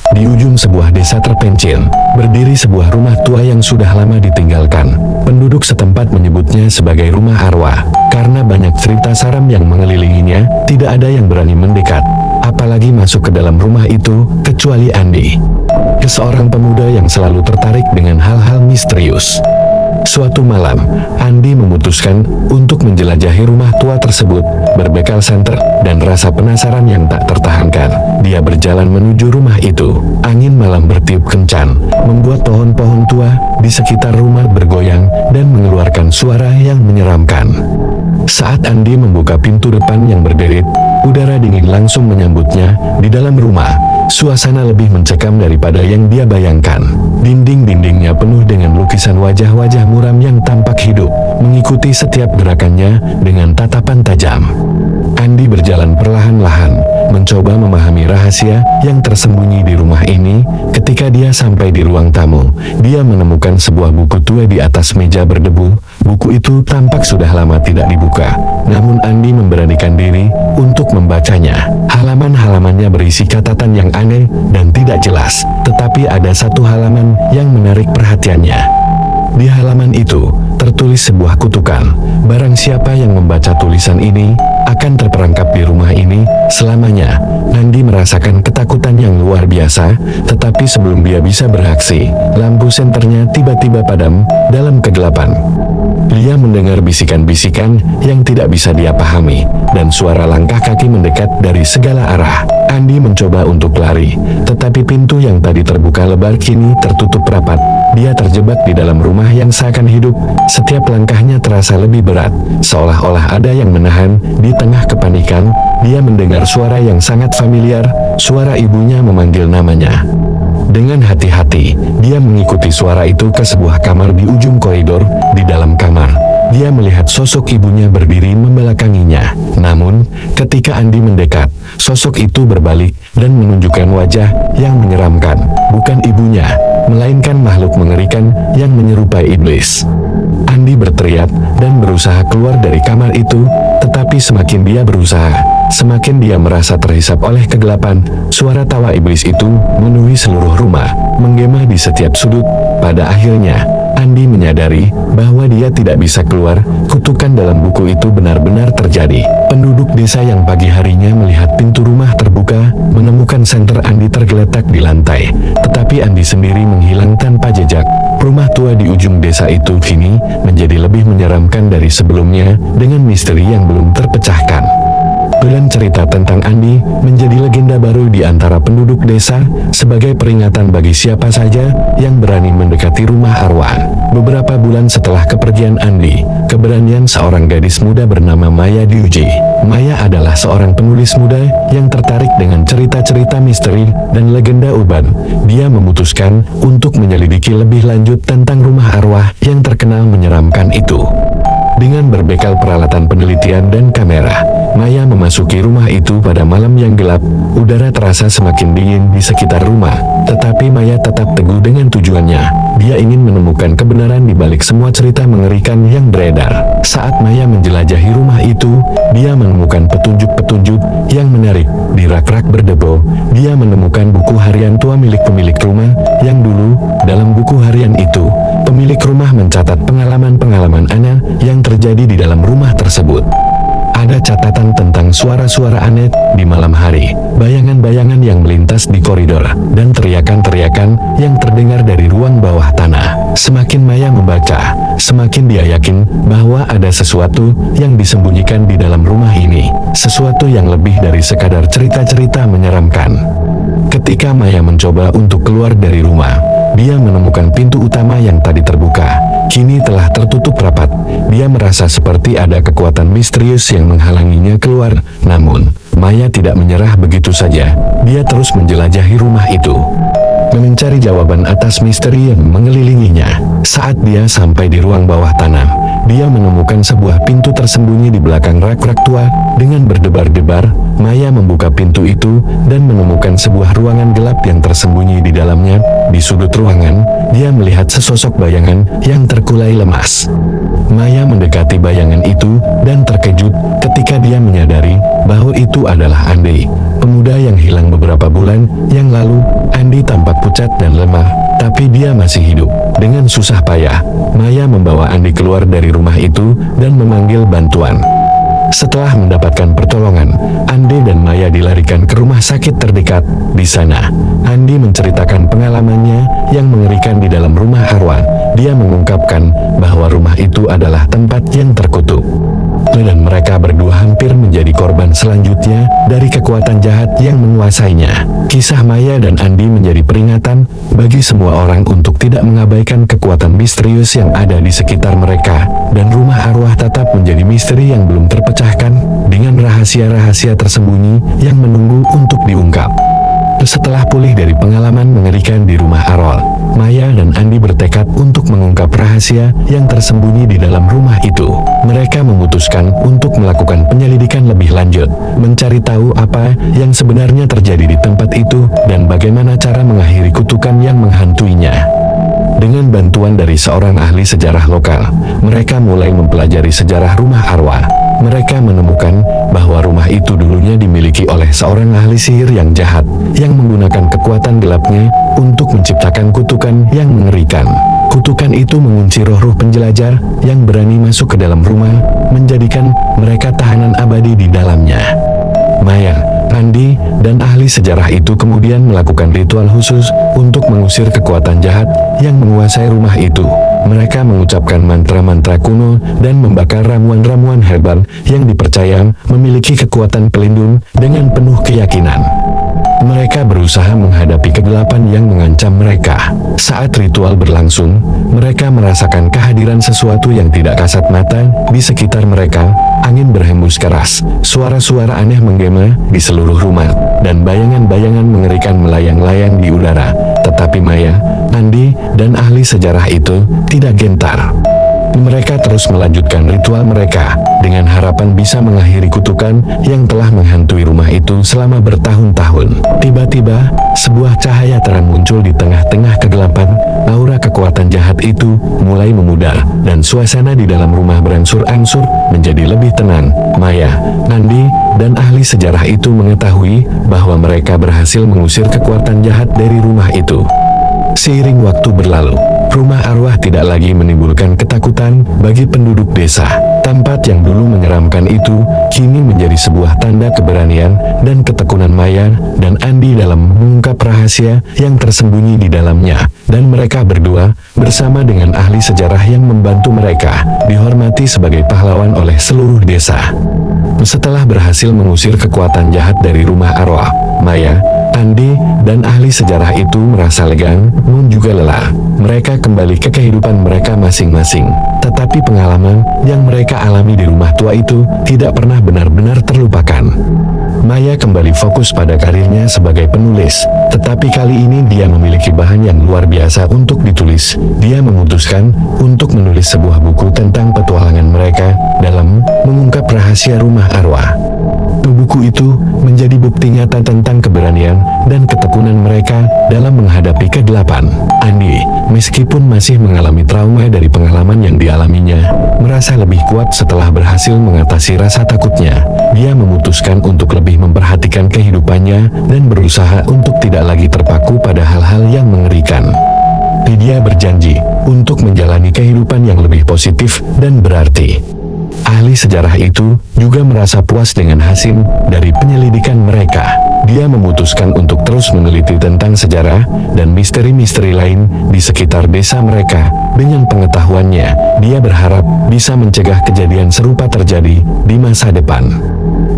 Di ujung sebuah desa terpencil, berdiri sebuah rumah tua yang sudah lama ditinggalkan. Penduduk setempat menyebutnya sebagai rumah arwah. Karena banyak cerita seram yang mengelilinginya, tidak ada yang berani mendekat, apalagi masuk ke dalam rumah itu, kecuali Andi, seorang pemuda yang selalu tertarik dengan hal-hal misterius. Suatu malam, Andi memutuskan untuk menjelajahi rumah tua tersebut, berbekal senter dan rasa penasaran yang tak tertahankan. Dia berjalan menuju rumah itu. Angin malam bertiup kencang, membuat pohon-pohon tua di sekitar rumah bergoyang dan mengeluarkan suara yang menyeramkan. Saat Andi membuka pintu depan yang berderit, udara dingin langsung menyambutnya. Di dalam rumah, suasana lebih mencekam daripada yang dia bayangkan. Dinding-dindingnya penuh dengan lukisan wajah-wajah muram yang tampak hidup, mengikuti setiap gerakannya dengan tatapan tajam. Andi berjalan perlahan-lahan, mencoba memahami rahasia yang tersembunyi di rumah ini. Ketika dia sampai di ruang tamu, dia menemukan sebuah buku tua di atas meja berdebu. Buku itu tampak sudah lama tidak dibuka, namun Andi memberanikan diri untuk membacanya. Halaman-halamannya berisi catatan yang aneh dan tidak jelas, tetapi ada satu halaman yang menarik perhatiannya. Di halaman itu, tertulis sebuah kutukan. Barang siapa yang membaca tulisan ini, akan terperangkap di rumah ini selamanya. Andi merasakan ketakutan yang luar biasa, tetapi sebelum dia bisa beraksi, lampu senternya tiba-tiba padam dalam kegelapan. Dia mendengar bisikan-bisikan yang tidak bisa dia pahami, dan suara langkah kaki mendekat dari segala arah. Andi mencoba untuk lari, tetapi pintu yang tadi terbuka lebar kini tertutup rapat. Dia terjebak di dalam rumah yang seakan hidup. Setiap langkahnya terasa lebih berat, seolah-olah ada yang menahan. Di tengah kepanikan, dia mendengar suara yang sangat familiar, suara ibunya memanggil namanya. Dengan hati-hati, dia mengikuti suara itu ke sebuah kamar di ujung koridor. Di dalam kamar, dia melihat sosok ibunya berdiri membelakanginya. Namun, ketika Andi mendekat, sosok itu berbalik dan menunjukkan wajah yang menyeramkan. Bukan ibunya, melainkan makhluk mengerikan yang menyerupai iblis. Andi berteriak dan berusaha keluar dari kamar itu, tetapi semakin dia berusaha, semakin dia merasa terhisap oleh kegelapan. Suara tawa iblis itu memenuhi seluruh rumah, menggema di setiap sudut. Pada akhirnya, Andi menyadari bahwa dia tidak bisa keluar. Kutukan dalam buku itu benar-benar terjadi. Penduduk desa yang pagi harinya melihat pintu rumah terbuka, menemukan senter Andi tergeletak di lantai, tetapi Andi sendiri menghilang tanpa jejak. Rumah tua di ujung desa itu kini menjadi lebih menyeramkan dari sebelumnya, dengan misteri yang belum terpecahkan. Dan cerita tentang Andi menjadi legenda baru di antara penduduk desa, sebagai peringatan bagi siapa saja yang berani mendekati rumah arwah. Beberapa bulan setelah kepergian Andi, keberanian seorang gadis muda bernama Maya diuji. Maya adalah seorang penulis muda yang tertarik dengan cerita-cerita misteri dan legenda urban. Dia memutuskan untuk menyelidiki lebih lanjut tentang rumah arwah yang terkenal menyeramkan itu. Dengan berbekal peralatan penelitian dan kamera, Maya memasuki rumah itu pada malam yang gelap. Udara terasa semakin dingin di sekitar rumah, tetapi Maya tetap teguh dengan tujuannya. Dia ingin menemukan kebenaran di balik semua cerita mengerikan yang beredar. Saat Maya menjelajahi rumah itu, dia menemukan petunjuk-petunjuk yang menarik. Di rak-rak berdebo, dia menemukan buku harian tua milik pemilik rumah yang dulu. Dalam buku harian itu, pemilik rumah mencatat pengalaman-pengalaman aneh yang terjadi di dalam rumah tersebut. Ada catatan tentang suara-suara aneh di malam hari, bayangan-bayangan yang melintas di koridor, dan teriakan-teriakan yang terdengar dari ruang bawah tanah. Semakin Maya membaca, semakin dia yakin bahwa ada sesuatu yang disembunyikan di dalam rumah ini, sesuatu yang lebih dari sekadar cerita-cerita menyeramkan. Ketika Maya mencoba untuk keluar dari rumah, dia menemukan pintu utama yang tadi terbuka, kini telah tertutup rapat. Dia merasa seperti ada kekuatan misterius yang menghalanginya keluar. Namun, Maya tidak menyerah begitu saja. Dia terus menjelajahi rumah itu, mencari jawaban atas misteri yang mengelilinginya. Saat dia sampai di ruang bawah tanah, dia menemukan sebuah pintu tersembunyi di belakang rak-rak tua. Dengan berdebar-debar, Maya membuka pintu itu dan menemukan sebuah ruangan gelap yang tersembunyi di dalamnya. Di sudut ruangan, dia melihat sesosok bayangan yang terkulai lemas. Maya mendekati bayangan itu dan terkejut ketika dia menyadari bahwa itu adalah Andi. pemuda yang hilang beberapa bulan yang lalu. Andi tampak pucat dan lemah, tapi dia masih hidup. Dengan susah payah, Maya membawa Andi keluar dari rumah itu dan memanggil bantuan. Setelah mendapatkan pertolongan, Andi dan Maya dilarikan ke rumah sakit terdekat. Di sana, Andi menceritakan pengalamannya yang mengerikan di dalam rumah arwah. Dia mengungkapkan bahwa rumah itu adalah tempat yang terkutuk, dan mereka berdua hampir menjadi korban selanjutnya dari kekuatan jahat yang menguasainya. Kisah Maya dan Andi menjadi peringatan bagi semua orang untuk tidak mengabaikan kekuatan misterius yang ada di sekitar mereka, dan rumah arwah tetap menjadi misteri yang belum terpecahkan dengan rahasia-rahasia tersembunyi yang menunggu untuk diungkap. Setelah pulih dari pengalaman mengerikan di rumah arwah, Maya dan Andi bertekad untuk mengungkap rahasia yang tersembunyi di dalam rumah itu. Mereka memutuskan untuk melakukan penyelidikan lebih lanjut, mencari tahu apa yang sebenarnya terjadi di tempat itu dan bagaimana cara mengakhiri kutukan yang menghantuinya. Dengan bantuan dari seorang ahli sejarah lokal, mereka mulai mempelajari sejarah rumah arwah. Mereka menemukan bahwa rumah itu dulunya dimiliki oleh seorang ahli sihir yang jahat, yang menggunakan kekuatan gelapnya untuk menciptakan kutukan yang mengerikan. Kutukan itu mengunci roh-roh penjelajah yang berani masuk ke dalam rumah, menjadikan mereka tahanan abadi di dalamnya. Maya, Andi, dan ahli sejarah itu kemudian melakukan ritual khusus untuk mengusir kekuatan jahat yang menguasai rumah itu. Mereka mengucapkan mantra-mantra kuno dan membakar ramuan-ramuan herbal yang dipercaya memiliki kekuatan pelindung dengan penuh keyakinan. Mereka berusaha menghadapi kegelapan yang mengancam mereka. Saat ritual berlangsung, mereka merasakan kehadiran sesuatu yang tidak kasat mata di sekitar mereka. Angin berhembus keras, suara-suara aneh menggema di seluruh rumah, dan bayangan-bayangan mengerikan melayang-layang di udara. Tetapi Maya, Andi, dan ahli sejarah itu tidak gentar. Mereka terus melanjutkan ritual mereka dengan harapan bisa mengakhiri kutukan yang telah menghantui rumah itu selama bertahun-tahun. Tiba-tiba, sebuah cahaya terang muncul di tengah-tengah kegelapan. Aura kekuatan jahat itu mulai memudar, dan suasana di dalam rumah berangsur-angsur menjadi lebih tenang. Maya, Andi, dan ahli sejarah itu mengetahui bahwa mereka berhasil mengusir kekuatan jahat dari rumah itu. Seiring waktu berlalu, rumah arwah tidak lagi menimbulkan ketakutan bagi penduduk desa. Tempat yang dulu menyeramkan itu kini menjadi sebuah tanda keberanian dan ketekunan Maya dan Andi dalam mengungkap rahasia yang tersembunyi di dalamnya. Dan mereka berdua, bersama dengan ahli sejarah yang membantu mereka, dihormati sebagai pahlawan oleh seluruh desa. Setelah berhasil mengusir kekuatan jahat dari rumah arwah, Maya, Andi, dan ahli sejarah itu merasa lega, namun juga lelah. Mereka kembali ke kehidupan mereka masing-masing. Tetapi pengalaman yang mereka alami di rumah tua itu tidak pernah benar-benar terlupakan. Maya kembali fokus pada karirnya sebagai penulis, tetapi kali ini dia memiliki bahan yang luar biasa untuk ditulis. Dia memutuskan untuk menulis sebuah buku tentang petualangan mereka dalam mengungkap rahasia rumah arwah. Buku itu menjadi bukti nyata tentang keberanian dan ketekunan mereka dalam menghadapi kegelapan. Andi, meskipun masih mengalami trauma dari pengalaman yang dialaminya, merasa lebih kuat setelah berhasil mengatasi rasa takutnya. Dia memutuskan untuk lebih memperhatikan kehidupannya dan berusaha untuk tidak lagi terpaku pada hal-hal yang mengerikan. Dia berjanji untuk menjalani kehidupan yang lebih positif dan berarti. Ahli sejarah itu juga merasa puas dengan hasil dari penyelidikan mereka. Dia memutuskan untuk terus meneliti tentang sejarah dan misteri-misteri lain di sekitar desa mereka. Dengan pengetahuannya, dia berharap bisa mencegah kejadian serupa terjadi di masa depan.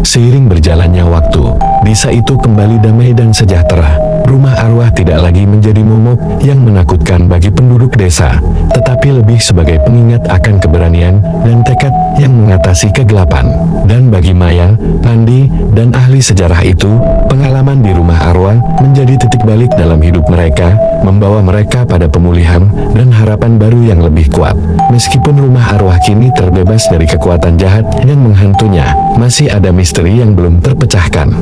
Seiring berjalannya waktu, desa itu kembali damai dan sejahtera. Rumah arwah tidak lagi menjadi momok yang menakutkan bagi penduduk desa, tetapi lebih sebagai pengingat akan keberanian dan tekad yang mengatasi kegelapan. Dan bagi Maya, Andi, dan ahli sejarah itu, pengalaman di rumah arwah menjadi titik balik dalam hidup mereka, membawa mereka pada pemulihan dan harapan baru yang lebih kuat. Meskipun rumah arwah kini terbebas dari kekuatan jahat yang menghantunya, masih ada misteri yang belum terpecahkan.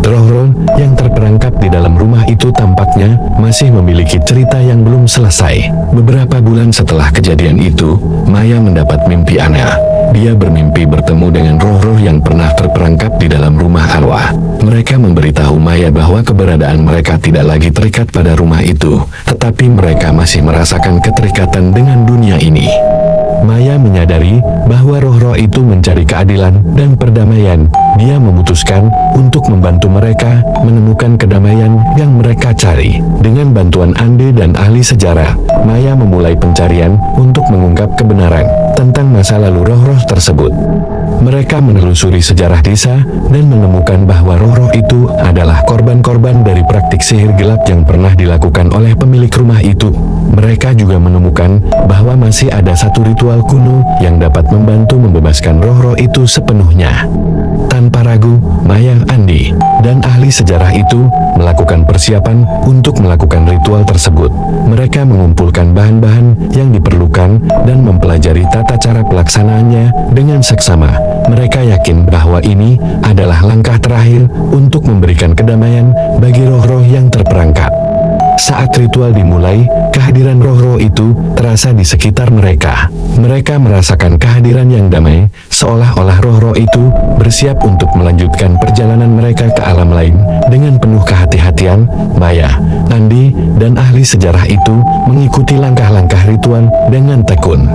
Roh-roh yang terperangkap di dalam rumah itu tampaknya masih memiliki cerita yang belum selesai. Beberapa bulan setelah kejadian itu, Maya mendapat mimpi aneh. Dia bermimpi bertemu dengan roh-roh yang pernah terperangkap di dalam rumah arwah. Mereka memberitahu Maya bahwa keberadaan mereka tidak lagi terikat pada rumah itu, tetapi mereka masih merasakan keterikatan dengan dunia ini. Maya menyadari bahwa roh-roh itu mencari keadilan dan perdamaian. Dia memutuskan untuk membantu mereka menemukan kedamaian yang mereka cari. Dengan bantuan Andi dan ahli sejarah, Maya memulai pencarian untuk mengungkap kebenaran tentang masa lalu roh-roh tersebut. Mereka menelusuri sejarah desa dan menemukan bahwa roh-roh itu adalah korban-korban dari praktik sihir gelap yang pernah dilakukan oleh pemilik rumah itu. Mereka juga menemukan bahwa masih ada satu ritual kuno yang dapat membantu membebaskan roh-roh itu sepenuhnya. Tanpa ragu, Maya, Andi, dan ahli sejarah itu melakukan persiapan untuk melakukan ritual tersebut. Mereka mengumpulkan bahan-bahan yang diperlukan dan mempelajari tata cara pelaksanaannya dengan seksama. Mereka yakin bahwa ini adalah langkah terakhir untuk memberikan kedamaian bagi roh-roh yang terperangkap. Saat ritual dimulai, kehadiran roh-roh itu terasa di sekitar mereka. Mereka merasakan kehadiran yang damai, seolah-olah roh-roh itu bersiap untuk melanjutkan perjalanan mereka ke alam lain. Dengan penuh kehati-hatian, Maya, Andi, dan ahli sejarah itu mengikuti langkah-langkah ritual dengan tekun.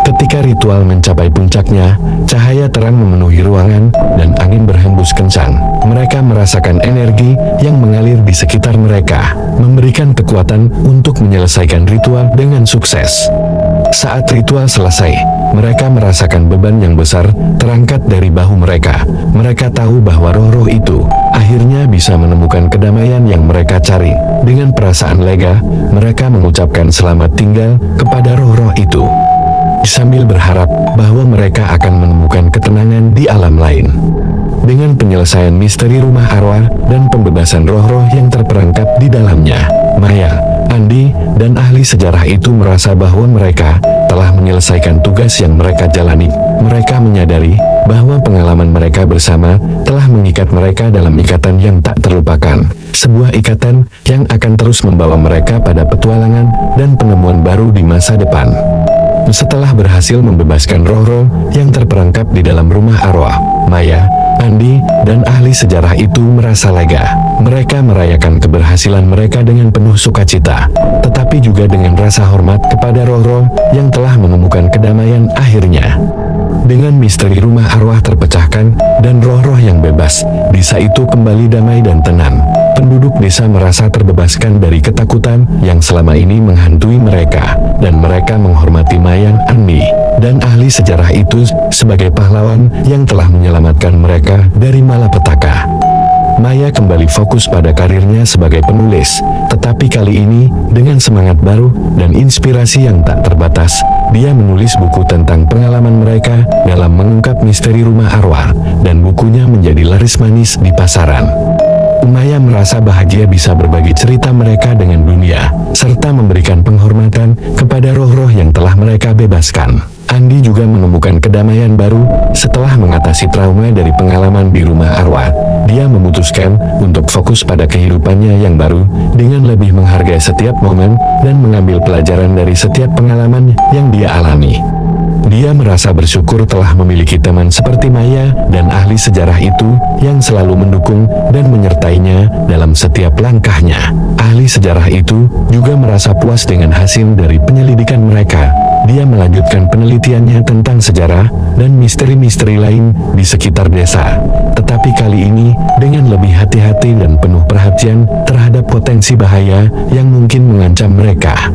Ketika ritual mencapai puncaknya, cahaya terang memenuhi ruangan dan angin berhembus kencang. Mereka merasakan energi yang mengalir di sekitar mereka, memberikan kekuatan untuk menyelesaikan ritual dengan sukses. Saat ritual selesai, mereka merasakan beban yang besar terangkat dari bahu mereka. Mereka tahu bahwa roh-roh itu akhirnya bisa menemukan kedamaian yang mereka cari. Dengan perasaan lega, mereka mengucapkan selamat tinggal kepada roh-roh itu, sambil berharap bahwa mereka akan menemukan ketenangan di alam lain. Dengan penyelesaian misteri rumah arwah dan pembebasan roh-roh yang terperangkap di dalamnya, Maya, Andi, dan ahli sejarah itu merasa bahwa mereka telah menyelesaikan tugas yang mereka jalani. Mereka menyadari bahwa pengalaman mereka bersama telah mengikat mereka dalam ikatan yang tak terlupakan. Sebuah ikatan yang akan terus membawa mereka pada petualangan dan penemuan baru di masa depan. Setelah berhasil membebaskan roh-roh yang terperangkap di dalam rumah arwah, Maya, Andi, dan ahli sejarah itu merasa lega. Mereka merayakan keberhasilan mereka dengan penuh sukacita, tetapi juga dengan rasa hormat kepada roh-roh yang telah menemukan kedamaian akhirnya. Dengan misteri rumah arwah terpecahkan dan roh-roh yang bebas, desa itu kembali damai dan tenang. Penduduk desa merasa terbebaskan dari ketakutan yang selama ini menghantui mereka, dan mereka menghormati Maya, Andi, dan ahli sejarah itu sebagai pahlawan yang telah menyelamatkan mereka dari malapetaka. Maya kembali fokus pada karirnya sebagai penulis, tetapi kali ini dengan semangat baru dan inspirasi yang tak terbatas. Dia menulis buku tentang pengalaman mereka dalam mengungkap misteri rumah arwah, dan bukunya menjadi laris manis di pasaran. Maya merasa bahagia bisa berbagi cerita mereka dengan dunia, serta memberikan penghormatan kepada roh-roh yang telah mereka bebaskan. Andi juga menemukan kedamaian baru setelah mengatasi trauma dari pengalaman di rumah arwah. Dia memutuskan untuk fokus pada kehidupannya yang baru dengan lebih menghargai setiap momen dan mengambil pelajaran dari setiap pengalaman yang dia alami. Dia merasa bersyukur telah memiliki teman seperti Maya dan ahli sejarah itu yang selalu mendukung dan menyertainya dalam setiap langkahnya. Ahli sejarah itu juga merasa puas dengan hasil dari penyelidikan mereka. Dia melanjutkan penelitiannya tentang sejarah dan misteri-misteri lain di sekitar desa. Tetapi kali ini dengan lebih hati-hati dan penuh perhatian terhadap potensi bahaya yang mungkin mengancam mereka.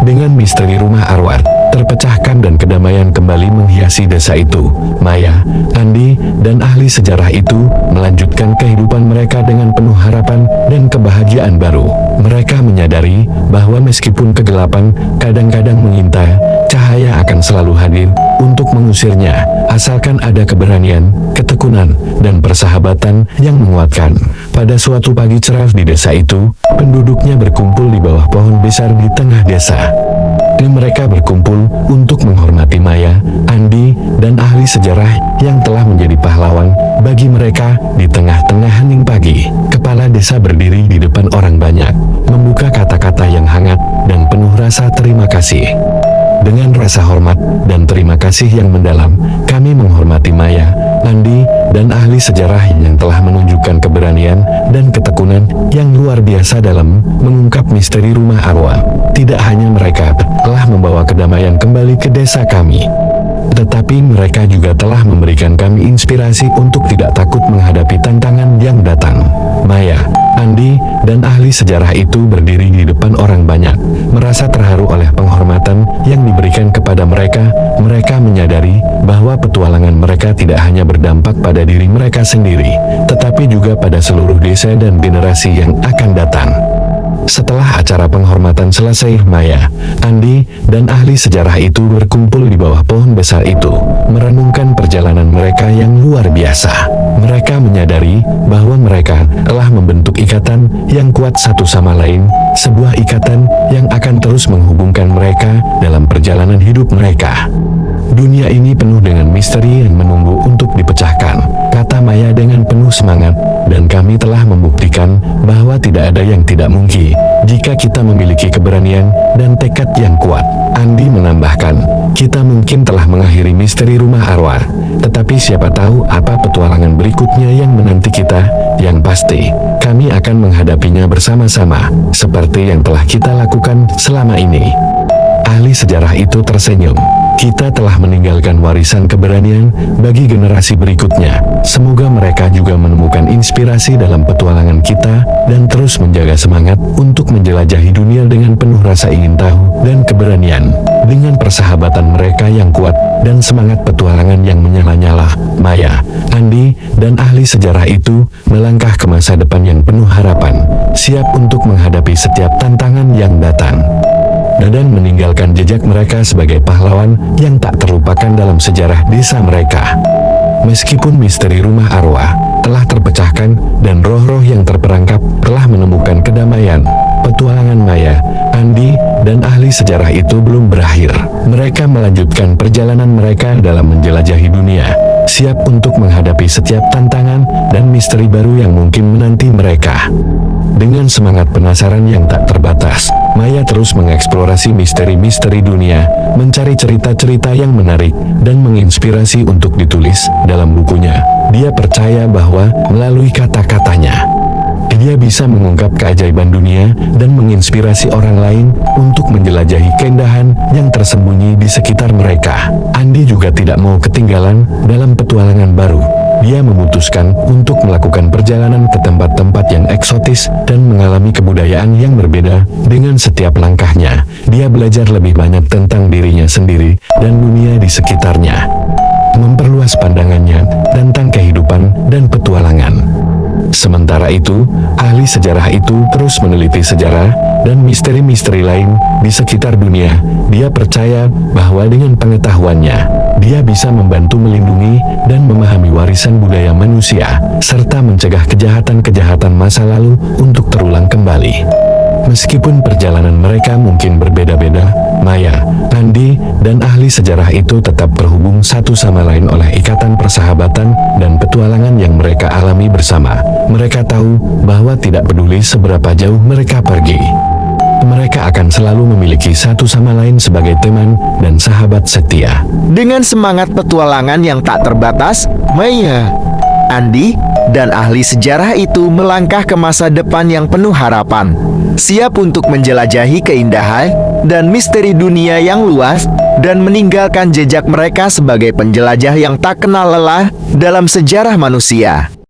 Dengan misteri rumah arwah terpecahkan dan kedamaian kembali menghiasi desa itu, Maya, Andi, dan ahli sejarah itu melanjutkan kehidupan mereka dengan penuh harapan dan kebahagiaan baru. Mereka menyadari bahwa meskipun kegelapan kadang-kadang mengintai, cahaya akan selalu hadir untuk mengusirnya, asalkan ada keberanian, ketekunan, dan persahabatan yang menguatkan. Pada suatu pagi cerah di desa itu, penduduknya berkumpul di bawah pohon besar di tengah desa. dan mereka berkumpul untuk menghormati Maya, Andi, dan ahli sejarah yang telah menjadi pahlawan bagi mereka. Di tengah-tengah hening pagi, kepala desa berdiri di depan orang banyak, membuka kata-kata yang hangat dan penuh rasa terima kasih. Dengan rasa hormat dan terima kasih yang mendalam, kami menghormati Maya, Andi, dan ahli sejarah yang telah menunjukkan keberanian dan ketekunan yang luar biasa dalam mengungkap misteri rumah arwah. Tidak hanya mereka telah membawa kedamaian kembali ke desa kami, tetapi mereka juga telah memberikan kami inspirasi untuk tidak takut menghadapi tantangan yang datang. Maya, Andi, dan ahli sejarah itu berdiri di depan orang banyak, merasa terharu oleh penghormatan yang diberikan kepada mereka. Mereka menyadari bahwa petualangan mereka tidak hanya berdampak pada diri mereka sendiri, tetapi juga pada seluruh desa dan generasi yang akan datang. Setelah acara penghormatan selesai, Maya, Andi, dan ahli sejarah itu berkumpul di bawah pohon besar itu, merenungkan perjalanan mereka yang luar biasa. Mereka menyadari bahwa mereka telah membentuk ikatan yang kuat satu sama lain, sebuah ikatan yang akan terus menghubungkan mereka dalam perjalanan hidup mereka. Dunia ini penuh dengan misteri yang menunggu untuk dipecahkan, kata Maya dengan penuh semangat, dan kami telah membuktikan bahwa tidak ada yang tidak mungkin jika kita memiliki keberanian dan tekad yang kuat. Andi menambahkan, kita mungkin telah mengakhiri misteri rumah arwah, tetapi siapa tahu apa petualangan berikutnya yang menanti kita. Yang pasti, kami akan menghadapinya bersama-sama, seperti yang telah kita lakukan selama ini. Ahli sejarah itu tersenyum. Kita telah meninggalkan warisan keberanian bagi generasi berikutnya. Semoga mereka juga menemukan inspirasi dalam petualangan kita dan terus menjaga semangat untuk menjelajahi dunia dengan penuh rasa ingin tahu dan keberanian. Dengan persahabatan mereka yang kuat dan semangat petualangan yang menyala-nyala, Maya, Andi, dan ahli sejarah itu melangkah ke masa depan yang penuh harapan, siap untuk menghadapi setiap tantangan yang datang dan meninggalkan jejak mereka sebagai pahlawan yang tak terlupakan dalam sejarah desa mereka. Meskipun misteri rumah arwah telah terpecahkan dan roh-roh yang terperangkap telah menemukan kedamaian, petualangan Maya, Andi, dan ahli sejarah itu belum berakhir. Mereka melanjutkan perjalanan mereka dalam menjelajahi dunia, siap untuk menghadapi setiap tantangan dan misteri baru yang mungkin menanti mereka. Dengan semangat penasaran yang tak terbatas, Maya terus mengeksplorasi misteri-misteri dunia, mencari cerita-cerita yang menarik dan menginspirasi untuk ditulis dalam bukunya. Dia percaya bahwa melalui kata-katanya, dia bisa mengungkap keajaiban dunia dan menginspirasi orang lain untuk menjelajahi keindahan yang tersembunyi di sekitar mereka. Andi juga tidak mau ketinggalan dalam petualangan baru. Dia memutuskan untuk melakukan perjalanan ke tempat-tempat yang eksotis dan mengalami kebudayaan yang berbeda. Dengan setiap langkahnya, dia belajar lebih banyak tentang dirinya sendiri dan dunia di sekitarnya, memperluas pandangannya tentang kehidupan dan petualangan. Sementara itu, ahli sejarah itu terus meneliti sejarah dan misteri-misteri lain di sekitar dunia. Dia percaya bahwa dengan pengetahuannya, dia bisa membantu melindungi dan memahami warisan budaya manusia, serta mencegah kejahatan-kejahatan masa lalu untuk terulang kembali. Meskipun perjalanan mereka mungkin berbeda-beda, Maya, Andi, dan ahli sejarah itu tetap terhubung satu sama lain oleh ikatan persahabatan dan petualangan yang mereka alami bersama. Mereka tahu bahwa tidak peduli seberapa jauh mereka pergi, mereka akan selalu memiliki satu sama lain sebagai teman dan sahabat setia. Dengan semangat petualangan yang tak terbatas, Maya, Andi, dan ahli sejarah itu melangkah ke masa depan yang penuh harapan, siap untuk menjelajahi keindahan dan misteri dunia yang luas dan meninggalkan jejak mereka sebagai penjelajah yang tak kenal lelah dalam sejarah manusia.